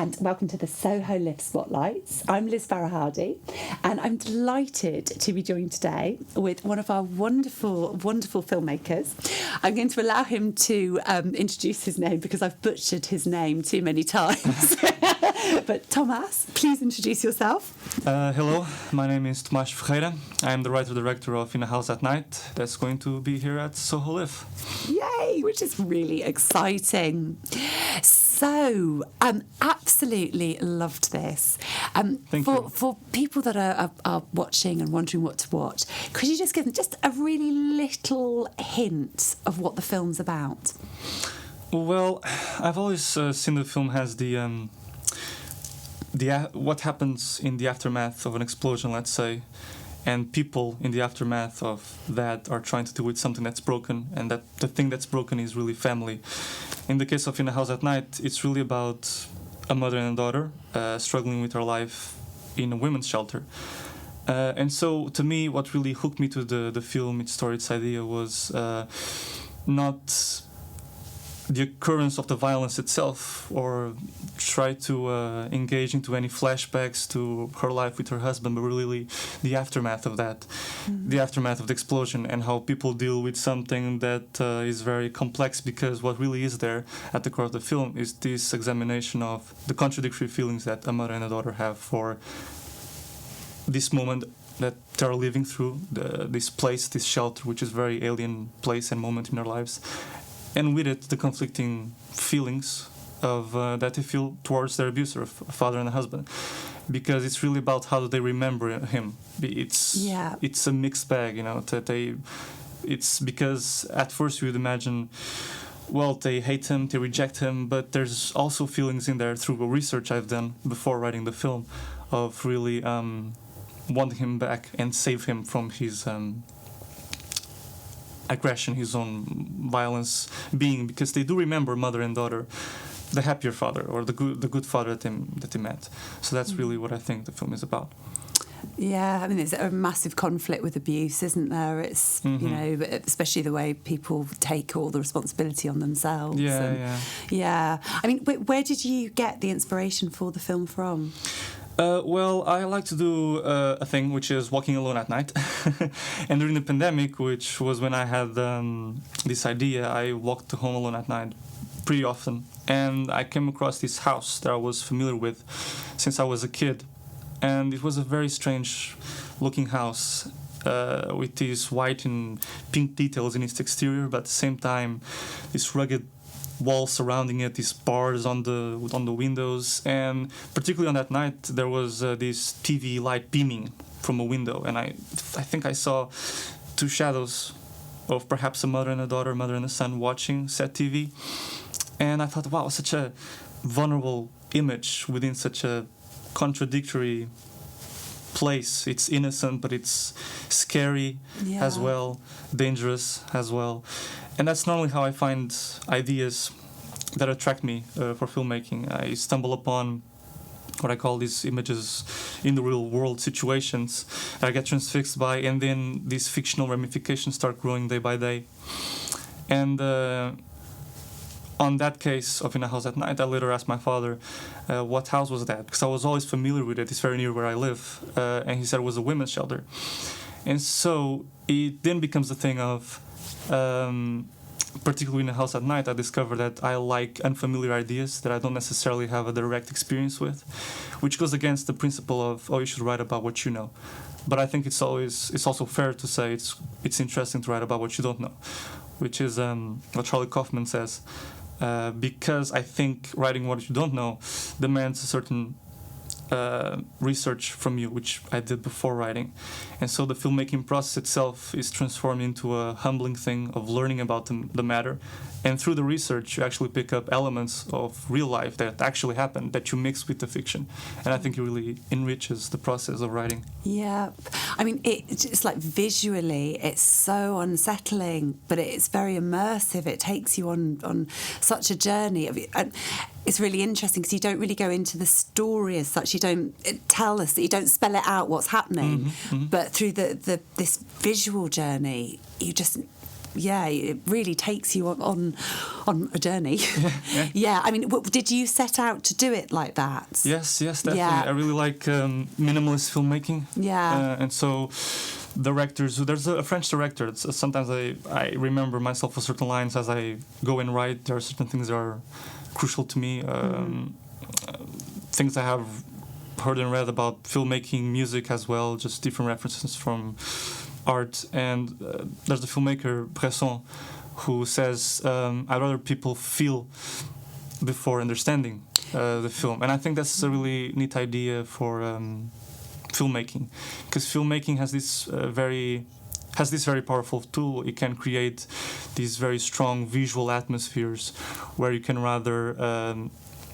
and welcome to the Soholiff Spotlights. I'm Liz Farah-Hardy, and I'm delighted to be joined today with one of our wonderful, wonderful filmmakers. I'm going to allow him to introduce his name because I've butchered his name too many times. But Thomas, please introduce yourself. Hello, my name is Tomás Ferreira. I'm the writer-director of In a House at Night that's going to be here at Soholiff. Yay, which is really exciting. So, absolutely loved this. Thank you. For people that are watching and wondering what to watch, could you just give them just a really little hint of what the film's about? Well, I've always seen the film as what happens in the aftermath of an explosion, let's say, and people in the aftermath of that are trying to deal with something that's broken, and that the thing that's broken is really family. In the case of In a House at Night, it's really about a mother and a daughter struggling with her life in a women's shelter. And so, to me, what really hooked me to the film, its story, its idea, was not the occurrence of the violence itself, or try to engage into any flashbacks to her life with her husband, but really the aftermath of that, the aftermath of the explosion, and how people deal with something that is very complex, because what really is there at the core of the film is this examination of the contradictory feelings that a mother and a daughter have for this moment that they're living through, this place, this shelter, which is a very alien place and moment in their lives. And with it, the conflicting feelings of that they feel towards their abuser, a father and a husband, because it's really about how do they remember him. It's a mixed bag, you know. It's because at first you would imagine, well, they hate him, they reject him, but there's also feelings in there through research I've done before writing the film, of really wanting him back and save him from his aggression, his own violence being, because they do remember mother and daughter, the happier father, or the good father that they met. So that's really what I think the film is about. Yeah, I mean, there's a massive conflict with abuse, isn't there? It's, you know, especially the way people take all the responsibility on themselves. Yeah. I mean, where did you get the inspiration for the film from? Well, I like to do a thing which is walking alone at night. And during the pandemic, which was when I had this idea, I walked home alone at night pretty often. And I came across this house that I was familiar with since I was a kid. And it was a very strange looking house with these white and pink details in its exterior, but at the same time, this rugged wall surrounding it, these bars on the windows, and particularly on that night there was this TV light beaming from a window, and I think I saw two shadows of perhaps a mother and a daughter, mother and a son, watching said TV, and I thought, wow, such a vulnerable image within such a contradictory place. It's innocent, but it's scary as well, dangerous as well. And that's normally how I find ideas that attract me for filmmaking. I stumble upon what I call these images in the real world situations that I get transfixed by, and then these fictional ramifications start growing day by day. And on that case of In a House at Night, I later asked my father, what house was that? Because I was always familiar with it. It's very near where I live. And he said it was a women's shelter. And so it then becomes a thing of, particularly in A House at Night, I discovered that I like unfamiliar ideas that I don't necessarily have a direct experience with, which goes against the principle of, you should write about what you know. But I think it's also fair to say it's interesting to write about what you don't know, which is what Charlie Kaufman says, because I think writing what you don't know demands a certain research from you, which I did before writing. And so the filmmaking process itself is transformed into a humbling thing of learning about the matter. And through the research, you actually pick up elements of real life that actually happened that you mix with the fiction. And I think it really enriches the process of writing. Yeah. I mean, it's like visually, it's so unsettling, but it's very immersive. It takes you on such a journey. And it's really interesting because you don't really go into the story as such. You don't tell us, you don't spell it out what's happening. But through this visual journey, you just it really takes you on a journey. Yeah. I mean, did you set out to do it like that? Yes, definitely. Yeah. I really like minimalist filmmaking. Yeah. And so directors, there's a French director. Sometimes I remember myself for certain lines as I go and write. There are certain things that are crucial to me. Things I have heard and read about filmmaking, music as well, just different references from art. And there's the filmmaker Bresson, who says, I'd rather people feel before understanding the film. And I think that's a really neat idea for filmmaking, because filmmaking has this very powerful tool. It can create these very strong visual atmospheres where you can rather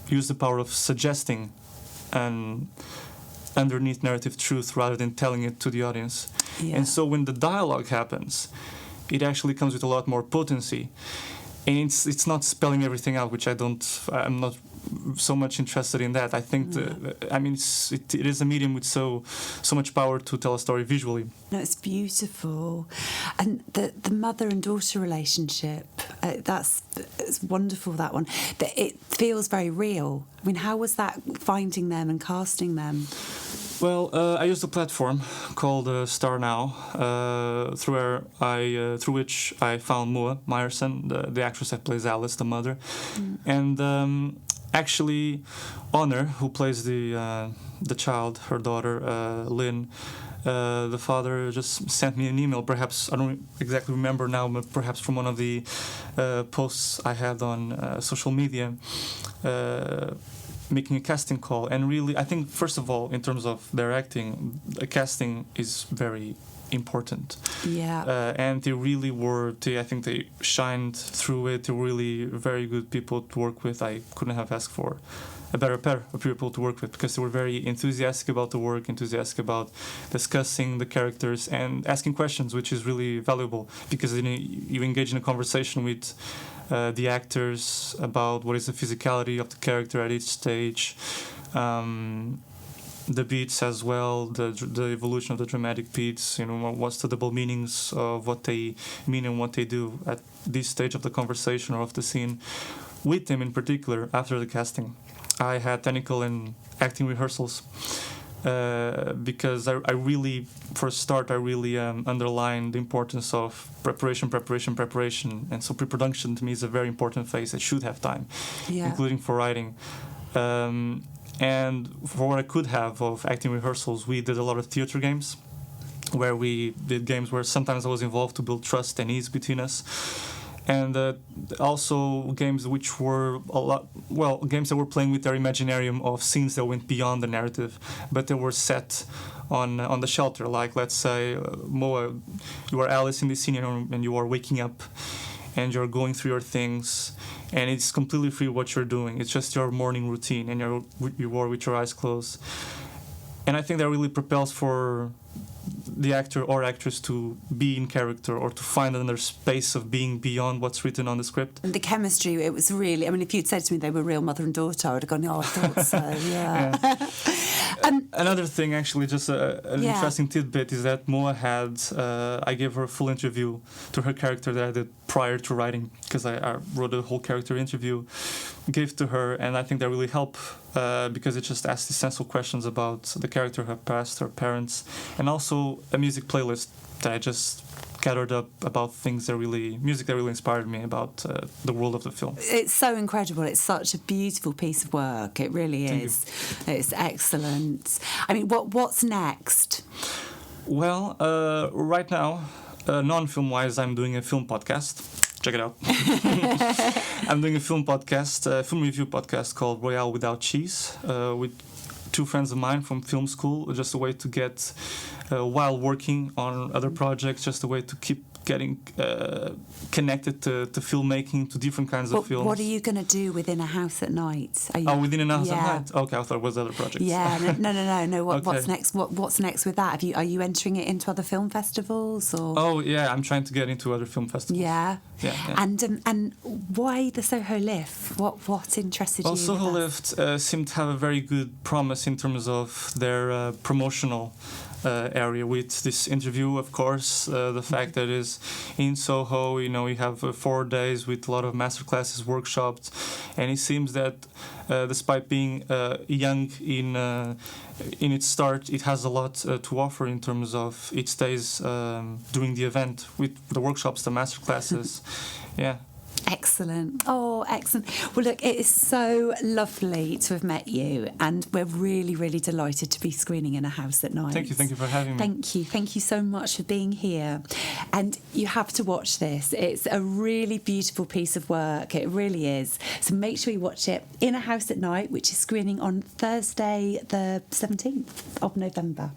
use the power of suggesting an underneath narrative truth rather than telling it to the audience. Yeah. And so when the dialogue happens, it actually comes with a lot more potency. And it's not spelling everything out, which I'm not so much interested in that. I think it is a medium with so much power to tell a story visually. No, it's beautiful. And the mother and daughter relationship, it's wonderful, that one. It feels very real. I mean, how was that, finding them and casting them? Well, I used a platform called Star Now, through which I found Moa Meyerson, the actress that plays Alice, the mother, and actually Honor, who plays the child, her daughter Lynn. The father just sent me an email. Perhaps I don't exactly remember now, but perhaps from one of the posts I had on social media. Making a casting call, and really I think first of all, in terms of their acting, the casting is very important. And they really I think they shined through it. They were really very good people to work with. I couldn't have asked for a better pair of people to work with, because they were very enthusiastic about the work, enthusiastic about discussing the characters and asking questions, which is really valuable, because you engage in a conversation with the actors about what is the physicality of the character at each stage, the beats as well, the evolution of the dramatic beats, what's the double meanings of what they mean and what they do at this stage of the conversation or of the scene. With them in particular, after the casting, I had technical and acting rehearsals, because I really, for a start, underlined the importance of preparation. And so pre-production to me is a very important phase. I should have time, including for writing. And for what I could have of acting rehearsals, we did a lot of theater games, where we did games where sometimes I was involved to build trust and ease between us. And also games which were games that were playing with their imaginarium of scenes that went beyond the narrative, but they were set on the shelter. Like, let's say, Moa, you are Alice in this scene, and you are waking up, and you're going through your things, and it's completely free what you're doing. It's just your morning routine, and you are with your eyes closed. And I think that really propels for the actor or actress to be in character, or to find another space of being beyond what's written on the script. And the chemistry, it was really, I mean, if you'd said to me they were real mother and daughter, I would have gone, I thought so, yeah. Another thing, actually, just an interesting tidbit, is that Moa had, I gave her a full interview to her character that I did prior to writing, because I wrote a whole character interview, gave to her, and I think that really helped, because it just asked essential questions about the character, her past, her parents, and also a music playlist that I just gathered up about music that really inspired me about the world of the film. It's so incredible. It's such a beautiful piece of work. It really is. It's excellent. I mean, what's next? Well, right now, non-film-wise, I'm doing a film podcast. Check it out. I'm doing a film review podcast called Royale Without Cheese, with two friends of mine from film school, just a way to get, while working on other projects, just a way to keep getting connected to filmmaking, to different kinds of films. What are you going to do within a house at night? Within a house at night? Okay, I thought it was other projects. Yeah, no. What's next? What's next with that? Are you entering it into other film festivals? Or? Oh yeah, I'm trying to get into other film festivals. Yeah. And why the Soholiff? What interested you? Well, Soholiff seemed to have a very good promise in terms of their promotional area with this interview, of course. The fact that it's in Soho, you know, we have 4 days with a lot of masterclasses, workshops, and it seems that despite being young in its start, it has a lot to offer in terms of its days during the event with the workshops, the masterclasses. Yeah. Excellent. Oh, excellent. Well, look, it is so lovely to have met you, and we're really, really delighted to be screening in a house at night. Thank you for having me. Thank you so much for being here. And you have to watch this. It's a really beautiful piece of work. It really is. So make sure you watch it. In a House at Night, which is screening on Thursday, the 17th of November.